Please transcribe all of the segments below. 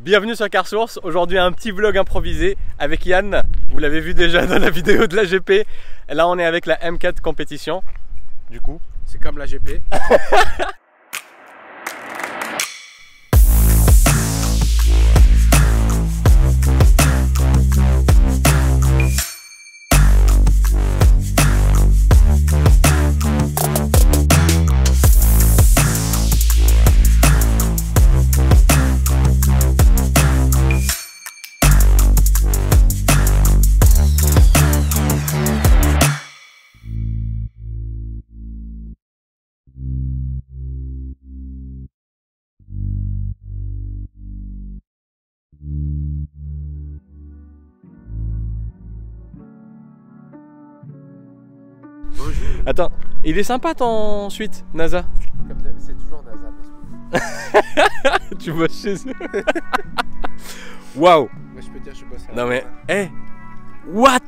Bienvenue sur CarSource, aujourd'hui un petit vlog improvisé avec Yann, vous l'avez vu déjà dans la vidéo de la GP. Là on est avec la M4 compétition, du coup c'est comme la GP. Bonjour. Attends, il est sympa ton suite NASA. C'est toujours NASA. Tu bosses chez eux. Waouh. Moi je peux dire je bosse à Non mais, hé, what?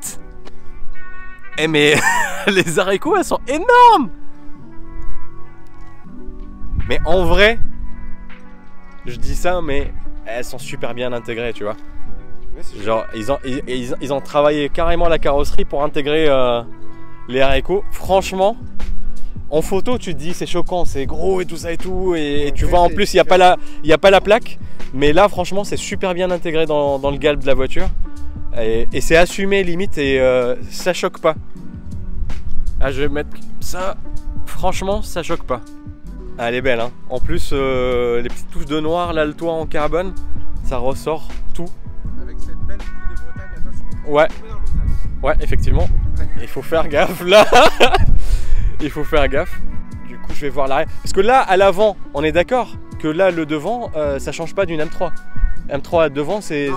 Eh mais, les haricots elles sont énormes. Mais en vrai, je dis ça mais elles sont super bien intégrées, tu vois. Ouais, genre ils ont travaillé carrément la carrosserie pour intégrer les haricots. Franchement, en photo tu te dis c'est choquant, c'est gros et tout ça et tout, et tu vois en plus il n'y a pas la plaque, mais là franchement c'est super bien intégré dans le galbe de la voiture, et c'est assumé limite, et ça choque pas. Ah, je vais mettre ça, franchement ça choque pas. Ah, elle est belle hein. En plus les petites touches de noir là, le toit en carbone, ça ressort tout. avec cette belle pluie de Bretagne, attention. Ouais. Ouais, effectivement. Il faut faire gaffe là. Il faut faire gaffe. Du coup, je vais voir l'arrière. Parce que là, à l'avant, on est d'accord que là, le devant, ça change pas d'une M3. M3 devant, c'est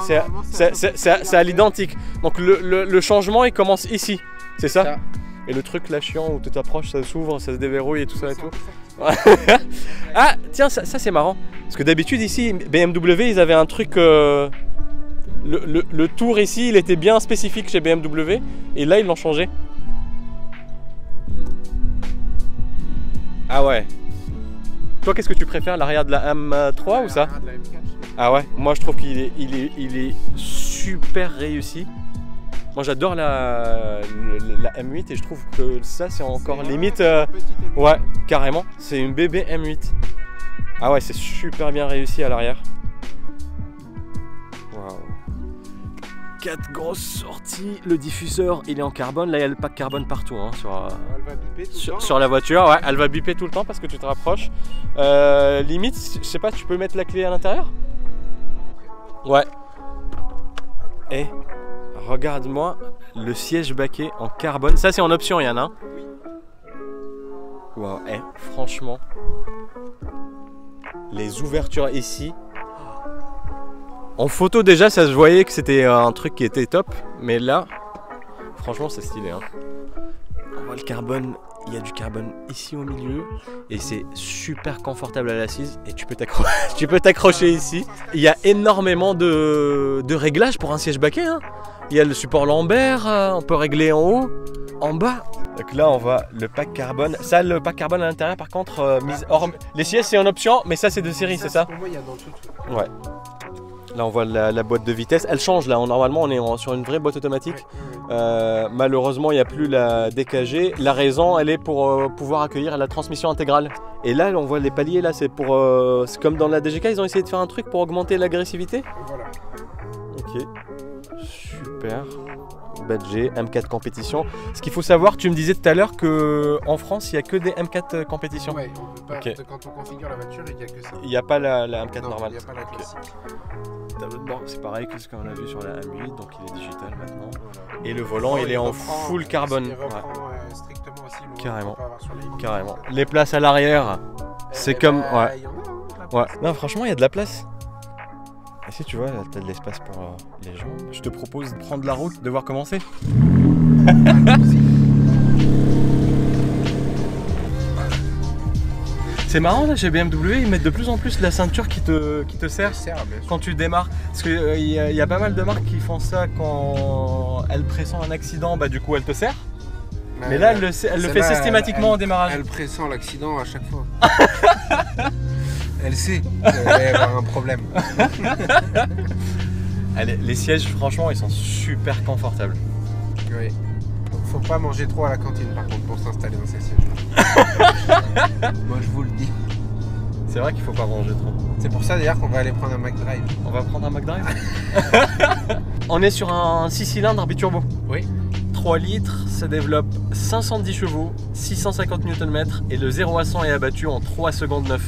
à l'identique. Donc le changement, il commence ici. C'est ça? Et le truc là chiant où tu t'approches, ça s'ouvre, ça se déverrouille et tout ça et tout. Ah, tiens, ça c'est marrant. Parce que d'habitude, ici, BMW, ils avaient un truc... Le tour ici, il était bien spécifique chez BMW, et là ils l'ont changé. Ah ouais. Toi, qu'est-ce que tu préfères, l'arrière de la M3 ou ça? De la M4, Ah ouais, moi je trouve qu'il est super réussi. Moi j'adore la M8, et je trouve que ça c'est encore limite... ouais, carrément, c'est une bébé M8. Ah ouais, c'est super bien réussi à l'arrière. Waouh. 4 grosses sorties, le diffuseur il est en carbone, là il y a le pack carbone partout hein, elle va biper tout le temps, sur la voiture, ouais, elle va biper tout le temps parce que tu te rapproches. Limite, je sais pas, tu peux mettre la clé à l'intérieur? Ouais. Et regarde-moi le siège baquet en carbone, ça c'est en option Yann hein? Oui. Wow, franchement, les ouvertures ici. En photo déjà ça se voyait que c'était un truc qui était top, mais là franchement c'est stylé hein. On voit le carbone, il y a du carbone ici au milieu et c'est super confortable à l'assise, et tu peux t'accrocher ici. Il y a énormément de réglages pour un siège baquet hein. Il y a le support lombaire, on peut régler en haut, en bas. Donc là on voit le pack carbone. Ça, le pack carbone à l'intérieur par contre, les sièges c'est en option, mais ça c'est de série, c'est ça? Pour moi il y a dans tout. Ouais. Là on voit la boîte de vitesse, elle change là, normalement on est sur une vraie boîte automatique. Malheureusement il n'y a plus la DKG, la raison elle est pour pouvoir accueillir la transmission intégrale. Et là on voit les paliers là, c'est comme dans la DGK, ils ont essayé de faire un truc pour augmenter l'agressivité. Voilà. Ok, super. Badge M4 compétition. Ce qu'il faut savoir, tu me disais tout à l'heure qu'en France il n'y a que des M4 compétition. Ouais, on peut pas, okay. Quand on configure la voiture, il n'y a que ça. Il n'y a pas la M4 non, normale. Il n'y a pas la classique. Tableau de bord, c'est pareil que ce qu'on a vu sur la M8, donc il est digital maintenant. Voilà. Et le volant, il est en full carbone. Il reprend strictement aussi le carrément. qu'on peut avoir sur les Carrément. Les places à l'arrière, c'est comme... ouais. Il y en a, hein, Ouais. Non, franchement, il y a de la place. Et si tu vois, t'as de l'espace pour les jambes. Je te propose de prendre la route, de voir comment c'est. C'est marrant là chez BMW, ils mettent de plus en plus la ceinture qui te sert quand tu démarres. Parce qu'il y a pas mal de marques qui font ça quand elles pressentent un accident, bah du coup elle te sert. Mais là elle le fait systématiquement au démarrage. Elle pressent l'accident à chaque fois. Elle sait qu'elle va y avoir un problème. Les sièges, franchement, ils sont super confortables. Oui. Faut pas manger trop à la cantine par contre pour s'installer dans ces sièges. Moi je vous le dis. C'est vrai qu'il faut pas manger trop. C'est pour ça d'ailleurs qu'on va aller prendre un McDrive. On va prendre un McDrive. On est sur un 6 cylindres biturbo. Oui. 3 litres, ça développe 510 chevaux, 650 Nm et le 0 à 100 est abattu en 3 secondes 9.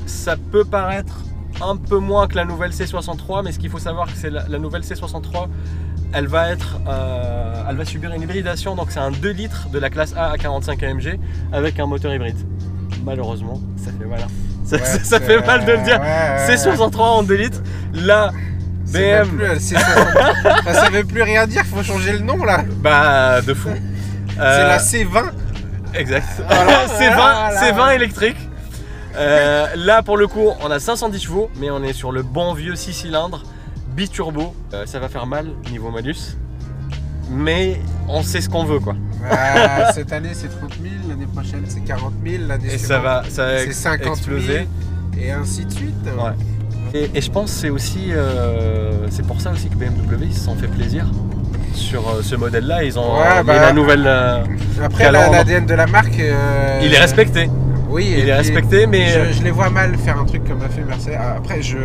Ça peut paraître un peu moins que la nouvelle C63, mais ce qu'il faut savoir, c'est que la nouvelle C63, elle va subir une hybridation, donc c'est un 2 litres de la classe A à 45 AMG avec un moteur hybride. Malheureusement, ça fait mal. Ça fait mal de le dire. C63 en 2 litres. Là, BM. C63. Ça veut plus rien dire, faut changer le nom là. Bah, de fou. C'est la C20. Exact. C20 électrique. Là, pour le coup, on a 510 chevaux, mais on est sur le bon vieux 6 cylindres biturbo. Ça va faire mal niveau malus, mais on sait ce qu'on veut, quoi. Cette année c'est 30 000, l'année prochaine c'est 40 000, l'année suivante c'est 50 000 et ainsi de suite. Ouais. Et je pense que c'est aussi c'est pour ça aussi que BMW ils se sont fait plaisir sur ce modèle là. Ils ont mis la nouvelle après l'ADN de la marque il est respecté. Oui, il est respecté, mais je les vois mal faire un truc comme a fait Mercedes. Après j'ai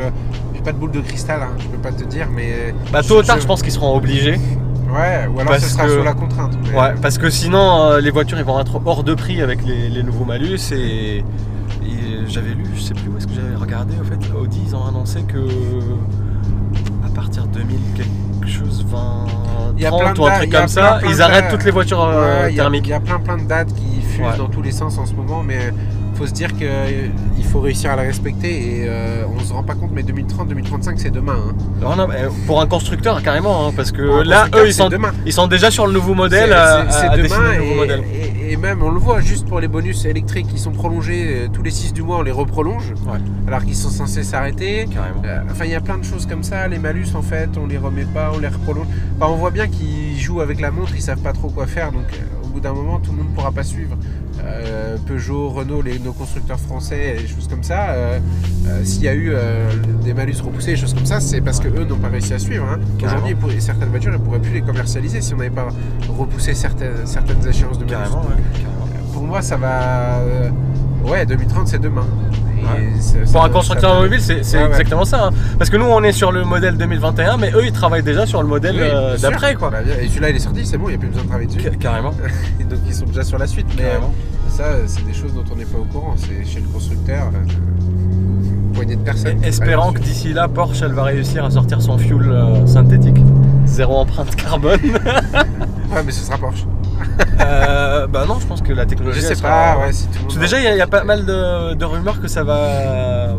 pas de boule de cristal, hein, je peux pas te dire, mais tôt ou tard je pense qu'ils seront obligés. Ouais, ou alors ce sera sous la contrainte. Mais... Ouais, parce que sinon les voitures ils vont être hors de prix avec les nouveaux malus et j'avais lu, je sais plus où est-ce que j'avais regardé, en fait, Audi ils ont annoncé que à partir de 2000 quelque chose, 20, 30 ou un truc comme ça, ils arrêtent toutes les voitures thermiques. Il y a plein de dates qui fusent dans tous les sens en ce moment, mais faut se dire qu'il faut réussir à la respecter et on se rend pas compte, mais 2030-2035 c'est demain. Hein. Non, pour un constructeur carrément, hein, parce que là eux ils sont déjà sur le nouveau modèle, c'est demain le nouveau modèle. Et même on le voit juste pour les bonus électriques qui sont prolongés tous les 6 du mois, on les reprolonge alors qu'ils sont censés s'arrêter. Enfin il y a plein de choses comme ça, les malus en fait on les remet pas, on les reprolonge. Enfin, on voit bien qu'ils jouent avec la montre, ils savent pas trop quoi faire, donc au bout d'un moment tout le monde pourra pas suivre. Peugeot, Renault, nos constructeurs français, et des choses comme ça, s'il y a eu des malus repoussés, des choses comme ça, c'est parce que eux n'ont pas réussi à suivre. Hein. Aujourd'hui, certaines voitures, ne pourraient plus les commercialiser si on n'avait pas repoussé certaines échéances de malus. Carrément. Pour moi, ça va... 2030, c'est demain. Pour un constructeur automobile, c'est exactement ça. Hein. Parce que nous, on est sur le modèle 2021, mais eux, ils travaillent déjà sur le modèle d'après. Et celui-là, il est sorti, c'est bon, il n'y a plus besoin de travailler dessus. Carrément. Et donc, ils sont déjà sur la suite. Mais ça, c'est des choses dont on n'est pas au courant. C'est chez le constructeur, une poignée de personnes. Espérant que d'ici là, Porsche, elle va réussir à sortir son fuel synthétique. 0 empreinte carbone. Ouais, mais ce sera Porsche. Non, je pense que la technologie. Je sais pas, si tout le monde. Déjà, il y a pas mal de rumeurs que ça va.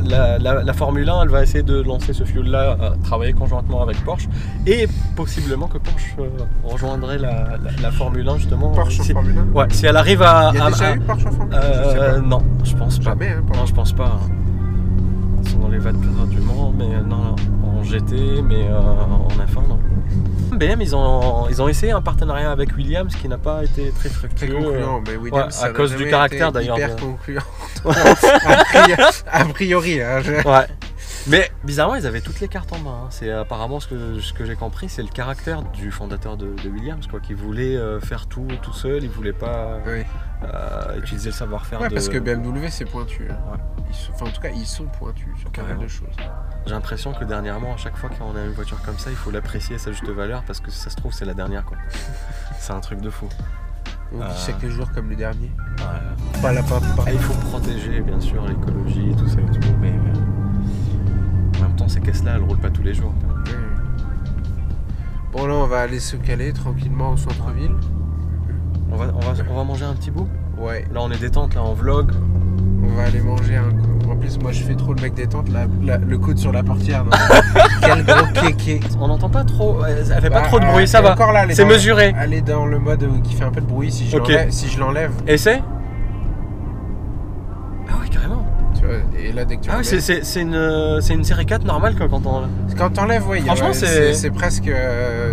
La Formule 1, elle va essayer de lancer ce fuel-là, travailler conjointement avec Porsche, et possiblement que Porsche rejoindrait la Formule 1 justement. Porsche en Formule 1. Ouais, si elle arrive à. Il y a déjà eu Porsche en Formule 1 Non, je pense pas. Jamais, hein, non, je pense pas. Ils sont dans les vannes du Mans, mais non, en GT, mais en F1, non. BM, ils ont essayé un partenariat avec Williams qui n'a pas été très fructueux. Très concluant, mais Williams, à cause du caractère d'ailleurs. Hyper concluant. A priori. Hein, Ouais. Mais bizarrement, ils avaient toutes les cartes en main. Hein. C'est apparemment ce que j'ai compris, c'est le caractère du fondateur de Williams, quoi, qui voulait faire tout seul. Il voulait pas utiliser le savoir-faire. Parce que BMW c'est pointu. Hein. En tout cas, ils sont pointus sur pas mal de choses. J'ai l'impression que dernièrement, à chaque fois qu'on a une voiture comme ça, il faut l'apprécier à sa juste valeur parce que ça se trouve, c'est la dernière, quoi. C'est un truc de fou. On dit chaque jour comme le dernier. Pas la papa. Il faut protéger, bien sûr, l'écologie, tout ça et tout, mais en même temps, ces caisses-là, elles roulent pas tous les jours. Bon, là, on va aller se caler tranquillement au centre-ville. On va manger un petit bout. Ouais. Là, on est détente, là, en vlog. On va aller manger un coup. En plus, moi, je fais trop le mec détente, le coude sur la portière. Quel gros kéké. On n'entend pas trop, elle fait pas trop de bruit, ça va. C'est mesuré. Elle est dans le mode qui fait un peu de bruit si je l'enlève. Et c'est Ah ouais, carrément. Tu vois, et là, dès que tu c'est une série 4 normale quand on... Quand t'enlèves, oui. Franchement, c'est presque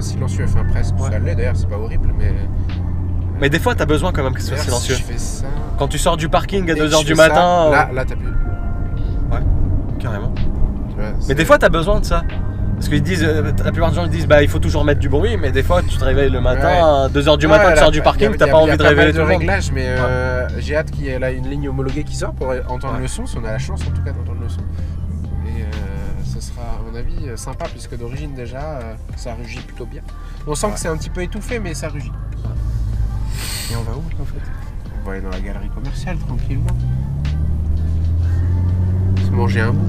silencieux. Enfin, presque. Ça l'est d'ailleurs, c'est pas horrible, mais... Mais des fois, t'as besoin quand même que ce soit silencieux. Si je fais ça... Quand tu sors du parking à 2h du matin... Là, t'as plus. carrément. Tu vois, mais des fois, t'as besoin de ça. Parce qu'ils disent, la plupart des gens disent, bah il faut toujours mettre du bruit, mais des fois, tu te réveilles le matin, 2h du matin, tu sors du parking, t'as pas envie de réveiller tout le monde. Il y a pas mal de réglages, mais j'ai hâte qu'il y ait là une ligne homologuée qui sort pour entendre le son, si on a la chance en tout cas d'entendre le son. Et ce sera, à mon avis, sympa, puisque d'origine déjà, ça rugit plutôt bien. On sent que c'est un petit peu étouffé, mais ça rugit. Et on va où en fait? On va aller dans la galerie commerciale tranquillement. Se manger un bout.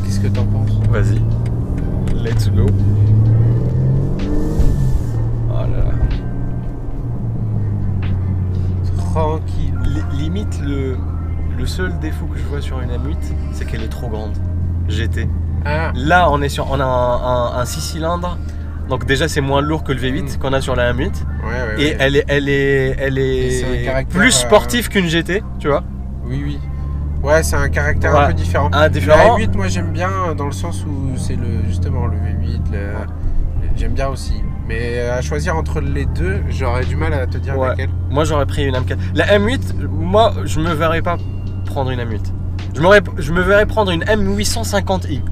Qu'est-ce que t'en penses? Vas-y, let's go. Oh là là. Tranquille. Limite, le seul défaut que je vois sur une M8, c'est qu'elle est trop grande. GT. Ah. Là, on a un 6 cylindres. Donc déjà c'est moins lourd que le V8 qu'on a sur la M8 et elle est plus sportive qu'une GT, tu vois. Oui. Ouais, c'est un caractère un peu différent. La M8 moi j'aime bien dans le sens où c'est justement le V8, j'aime bien aussi. Mais à choisir entre les deux, j'aurais du mal à te dire laquelle. Moi j'aurais pris une M4. La M8, moi je me verrais pas prendre une M8. Je me verrais prendre une M850i.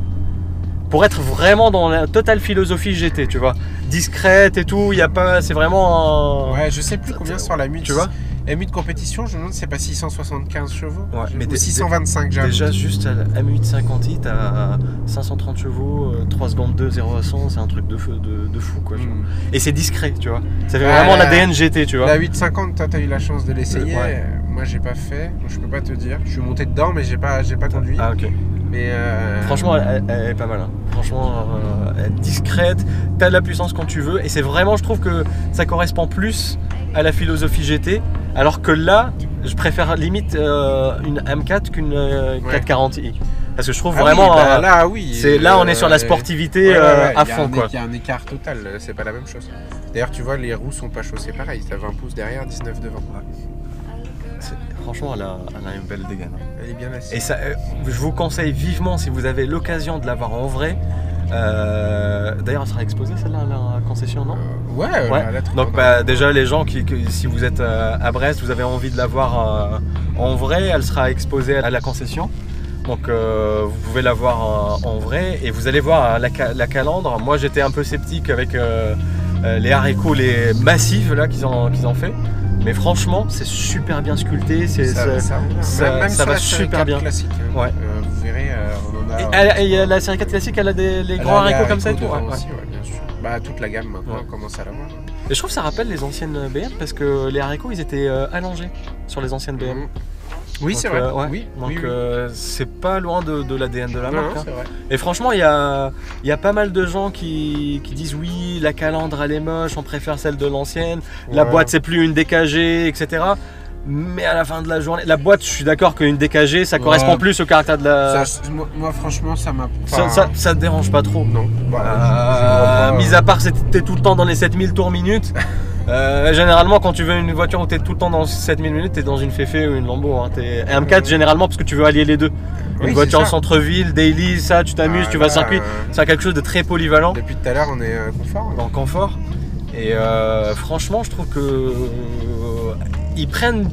Pour être vraiment dans la totale philosophie GT, tu vois. Discrète et tout, il y a pas, c'est vraiment Ouais, je sais plus combien sur la M8. Tu vois, M8 compétition, je me demande c'est pas 675 chevaux. Ouais, mais ou 625 j'avoue. Déjà juste à la M850i, t'as 530 chevaux, 3 secondes 2, 0 à 100, c'est un truc de fou quoi. Et c'est discret, tu vois. Ça fait vraiment l'ADN GT, tu vois. La 850, toi t'as eu la chance de l'essayer. Moi j'ai pas fait, donc je peux pas te dire. Je suis monté dedans mais j'ai pas conduit. Ah ok. Mais franchement, elle est pas mal. Hein. Franchement, elle est discrète, t'as de la puissance quand tu veux. Et c'est vraiment, je trouve que ça correspond plus à la philosophie GT. Alors que là, je préfère limite une M4 qu'une 440i. Parce que je trouve vraiment. Là, oui. Là, on est sur la sportivité à fond. Il y a un écart total, c'est pas la même chose. D'ailleurs, tu vois, les roues sont pas chaussées pareil. T'as 20 pouces derrière, 19 devant. Franchement, elle a une belle dégaine. Elle est bien assise. Et ça, je vous conseille vivement, si vous avez l'occasion de la voir en vrai. D'ailleurs, elle sera exposée celle-là à la concession, non? Ouais. Donc déjà, les gens si vous êtes à Brest, vous avez envie de la voir en vrai, elle sera exposée à la concession. Donc vous pouvez la voir en vrai et vous allez voir la calandre. Moi, j'étais un peu sceptique avec les haricots, les massifs là qu'ils ont fait. Mais franchement, c'est super bien sculpté, ça va super bien. Classique, ouais. Vous verrez, on en a. Et la série 4 classique, elle a les grands haricots comme ça et tout. Aussi, bien sûr. Bah, toute la gamme maintenant, on commence à l'avoir. Et je trouve que ça rappelle les anciennes BM parce que les haricots, ils étaient allongés sur les anciennes BM. Oui, c'est vrai. Oui. C'est pas loin de l'ADN de la marque. C'est vrai. Et franchement, il y a pas mal de gens qui disent oui, la calandre elle est moche, on préfère celle de l'ancienne. La boîte c'est plus une DKG, etc. Mais à la fin de la journée, la boîte, je suis d'accord qu'une DKG, ça correspond plus au caractère de la. Moi, franchement, ça m'a. Ça te dérange pas trop. Non. Mis à part, t'es tout le temps dans les 7000 tours minutes. Généralement, quand tu veux une voiture où tu es tout le temps dans 7000 minutes, tu es dans une Féfé ou une Lambo. Hein. M4 généralement parce que tu veux allier les deux. Une voiture en centre-ville, daily, ça, tu t'amuses, tu vas circuit. C'est quelque chose de très polyvalent. Depuis tout à l'heure, on est confort. En confort. Et franchement, je trouve que ils prennent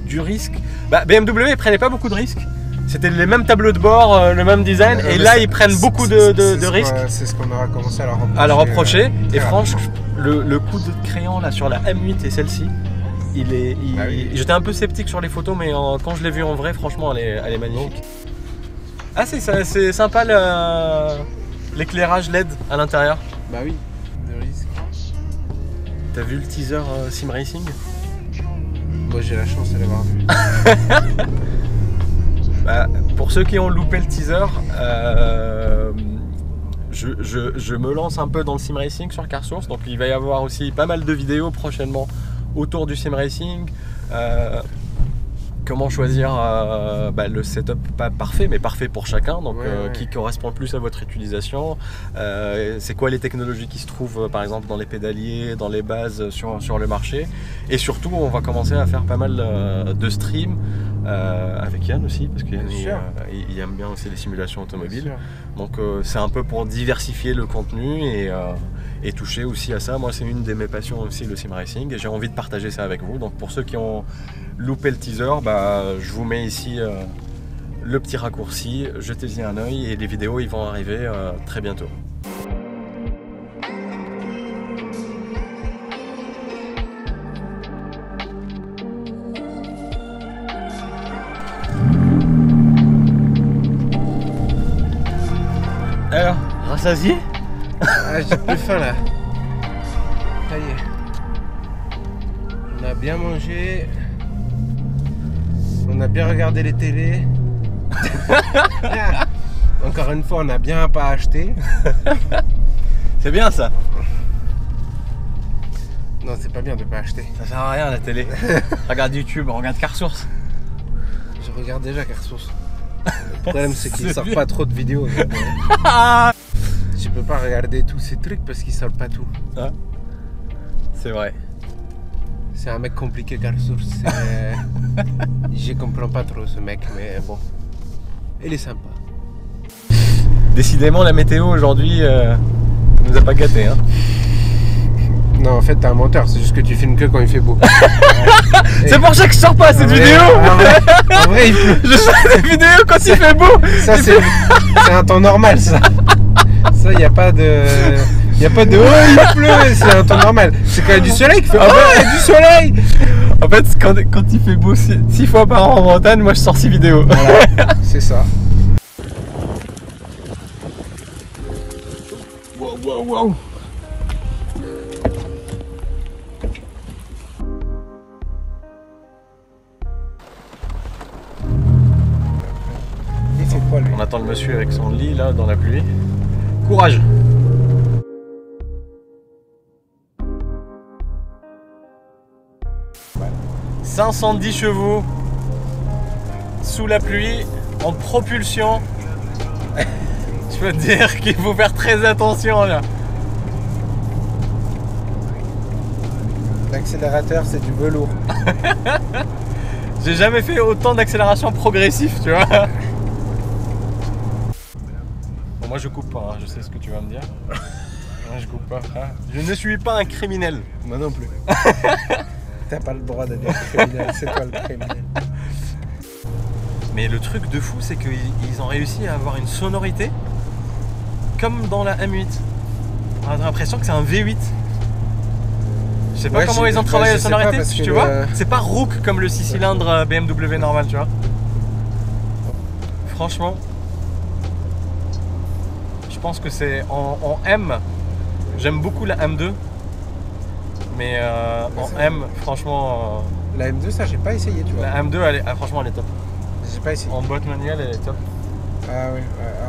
du risque. BMW, ils prenaient pas beaucoup de risques. C'était les mêmes tableaux de bord, le même design. Et là, ils prennent beaucoup de risques. C'est ce qu'on aura commencé à leur reprocher. Et franchement, le coup de crayon là sur la M8 et celle-ci, j'étais un peu sceptique sur les photos, mais quand je l'ai vue en vrai, franchement, elle est magnifique. Ah, c'est sympa l'éclairage LED à l'intérieur. Bah oui, de risque. T'as vu le teaser Sim Racing? Moi, j'ai la chance de l'avoir vu. Pour ceux qui ont loupé le teaser, je me lance un peu dans le sim racing sur Car Source, donc il va y avoir aussi pas mal de vidéos prochainement autour du sim racing. Comment choisir le setup, pas parfait, mais parfait pour chacun, donc qui correspond le plus à votre utilisation. C'est quoi les technologies qui se trouvent par exemple dans les pédaliers, dans les bases sur le marché. Et surtout, on va commencer à faire pas mal de streams avec Yann aussi, parce qu'il il aime bien aussi les simulations automobiles. Donc c'est un peu pour diversifier le contenu et toucher aussi à ça. Moi, c'est une de mes passions aussi, le sim racing, et j'ai envie de partager ça avec vous. Donc pour ceux qui ont loupé le teaser, je vous mets ici le petit raccourci, jetez-y un œil et les vidéos ils vont arriver très bientôt. Alors, rassasié? Ah, j'ai plus faim là. Ça y est. On a bien mangé. On a bien regardé les télés. Encore une fois, on n'a bien pas acheté. C'est bien ça. Non, c'est pas bien de pas acheter. Ça sert à rien la télé. Regarde YouTube, regarde Carsource. Je regarde déjà Carsource. Le problème c'est qu'il sort pas trop de vidéos. Donc, je peux pas regarder tous ces trucs parce qu'il sort pas tout. Ah, c'est vrai. C'est un mec compliqué Carsource. Je comprends pas trop ce mec, mais bon. Il est sympa. Décidément la météo aujourd'hui nous a pas gâtés hein. Non, en fait t'es un menteur, c'est juste que tu filmes que quand il fait beau. C'est pour ça que je sors pas cette vidéo. En vrai il pleut. Je sors des vidéos quand il fait beau. Ça c'est un temps normal ça. Ça y a pas de... Il n'y a pas de oh il pleut, c'est un temps normal. C'est quand il y a du soleil qui fait oh il y a du soleil. En fait quand il fait beau 6 fois par an en Bretagne, moi je sors 6 vidéos. Voilà, c'est ça. Wow, wow, wow. Il fait quoi lui? On attend le monsieur avec son lit là dans la pluie. Courage. Ouais. 510 chevaux sous la pluie en propulsion. Je peux te dire qu'il faut faire très attention là. L'accélérateur c'est du velours. J'ai jamais fait autant d'accélération progressive, tu vois. Bon, moi je coupe pas, hein. Je sais ce que tu vas me dire. Moi je coupe pas, frère. Je ne suis pas un criminel. Moi non plus. T'as pas le droit d'être criminel, c'est toi le criminel. Mais le truc de fou, c'est qu'ils ont réussi à avoir une sonorité comme dans la M8. On a l'impression que c'est un V8. Je sais pas comment ils ont travaillé la sonorité, tu vois. C'est pas rauque comme le 6 cylindres BMW normal, tu vois. Franchement, je pense que c'est en M. J'aime beaucoup la M2. Mais en M, franchement... La M2, ça j'ai pas essayé, tu vois. La M2, franchement, elle est top. J'ai pas essayé. En boîte manuelle, elle est top. Ah oui,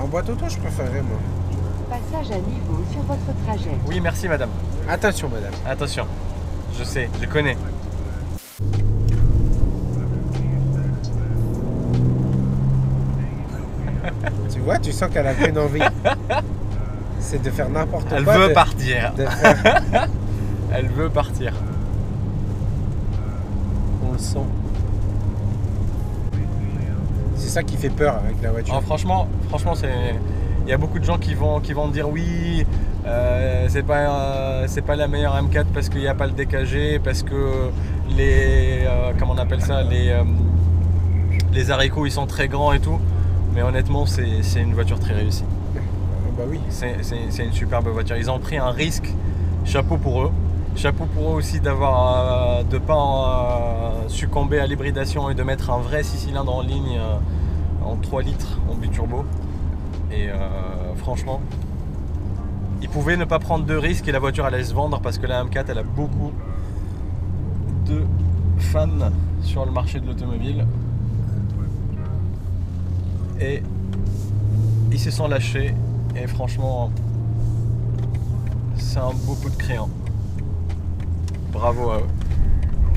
en boîte auto, je préférerais moi. Passage à niveau sur votre trajet. Oui, merci madame. Attention madame. Attention, je sais, je connais. Tu vois, tu sens qu'elle a qu'une envie. C'est de faire n'importe quoi. Elle veut partir. Faire... Elle veut partir. On le sent. C'est ça qui fait peur avec la voiture. Oh, franchement, c'est... Il y a beaucoup de gens qui vont dire oui, c'est pas la meilleure M4 parce qu'il n'y a pas le DKG, parce que les comment on appelle ça, les haricots ils sont très grands et tout. Mais honnêtement, c'est une voiture très réussie. Bah oui. C'est une superbe voiture. Ils ont pris un risque. Chapeau pour eux. Chapeau pour eux aussi d'avoir de pas succomber à l'hybridation et de mettre un vrai 6 cylindres en ligne en 3 litres en biturbo. Et franchement, ils pouvaient ne pas prendre de risques et la voiture allait se vendre parce que la M4 elle a beaucoup de fans sur le marché de l'automobile. Et ils se sont lâchés et franchement c'est un beau coup de crayon. Bravo à eux.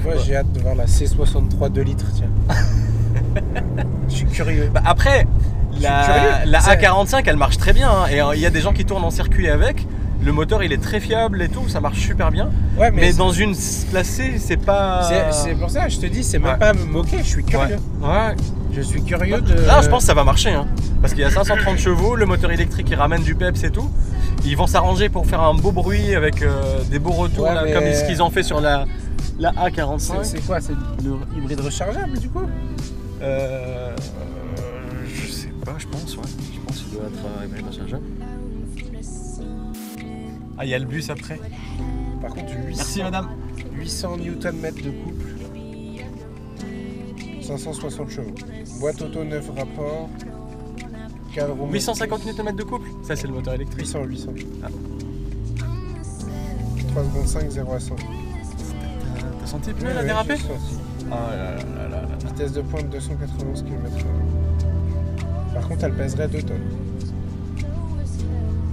Moi j'ai hâte de voir la C63 2 litres, tiens. Je suis curieux. Bah après, la A45 elle marche très bien hein, et il y a des gens qui tournent en circuit avec. Le moteur il est très fiable et tout, ça marche super bien. Ouais, mais dans une classe C, c'est pas... C'est pour ça, je te dis, c'est même pas à me moquer, je suis curieux. Ouais. Je suis curieux de... Là je pense que ça va marcher hein, parce qu'il y a 530 chevaux, le moteur électrique il ramène du peps et tout. Ils vont s'arranger pour faire un beau bruit avec des beaux retours là, comme ce qu'ils ont fait sur la A45. C'est quoi? C'est le hybride rechargeable du coup? jeune. Ah, il y a le bus après. Par contre, 800, Merci madame. 800 Nm de couple. 560 chevaux. Boîte auto 9 rapports. Cadre au 850 Nm de couple. Ça c'est le moteur électrique. 800. Ah. 3 secondes 5, 0 à 100. T'as senti le pneu là déraper? Ah là là là là. Vitesse de pointe 291 km/h. Par contre, elle pèserait 2 tonnes.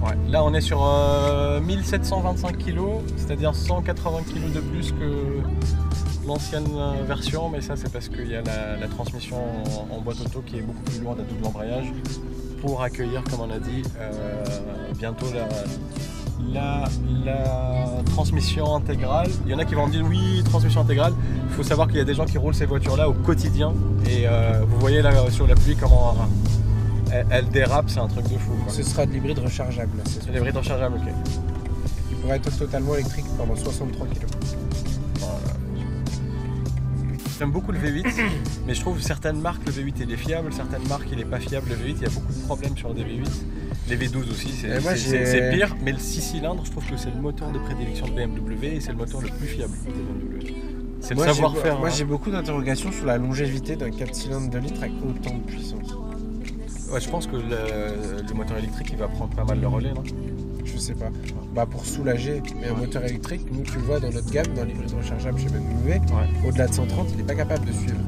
Ouais. Là on est sur 1725 kg, c'est-à-dire 180 kg de plus que l'ancienne version, mais ça c'est parce qu'il y a la transmission en boîte auto qui est beaucoup plus loin d'un double embrayage pour accueillir, comme on a dit, bientôt la transmission intégrale. Il y en a qui vont me dire oui, transmission intégrale. Il faut savoir qu'il y a des gens qui roulent ces voitures-là au quotidien et vous voyez là sur la pluie comment elle dérape, c'est un truc de fou. Quoi. Ce sera de l'hybride rechargeable. C'est l'hybride rechargeable, ok. Il pourrait être totalement électrique pendant 63 km. Voilà. J'aime beaucoup le V8, mais je trouve certaines marques, le V8 il est fiable, certaines marques il est pas fiable. Le V8, il y a beaucoup de problèmes sur des V8. Les V12 aussi, c'est pire, mais le 6 cylindres, je trouve que c'est le moteur de prédilection de BMW et c'est le moteur le plus fiable de BMW. C'est le savoir-faire. Moi j'ai beaucoup d'interrogations sur la longévité d'un 4 cylindres de litre avec autant de puissance. Ouais, je pense que le moteur électrique il va prendre pas mal le relais, non? Je sais pas. Bah pour soulager, mais un moteur électrique, nous tu le vois dans notre gamme, dans l'hybride rechargeable chez BMW, au-delà de 130, il n'est pas capable de suivre.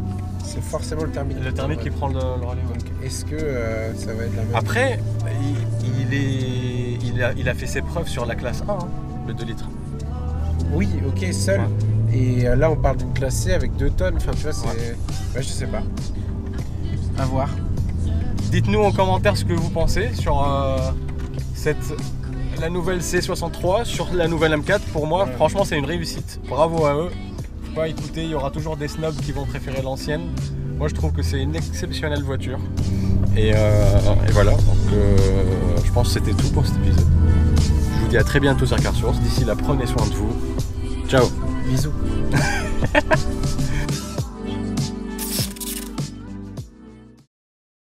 C'est forcément le thermique. Le thermique qui prend le relais. Donc est-ce que ça va être la même? Après, il a fait ses preuves sur la classe 1, hein, le 2 litres. Oui, ok, seul. Ouais. Et là on parle d'une classe C avec 2 tonnes, enfin tu vois, c'est... Ouais, je sais pas. À voir. Dites-nous en commentaire ce que vous pensez sur la nouvelle C63, sur la nouvelle M4. Pour moi, franchement, c'est une réussite. Bravo à eux. Faut pas écouter, il y aura toujours des snobs qui vont préférer l'ancienne. Moi, je trouve que c'est une exceptionnelle voiture. Et voilà, donc je pense que c'était tout pour cet épisode. Je vous dis à très bientôt sur Car Source. D'ici là, prenez soin de vous. Ciao. Bisous.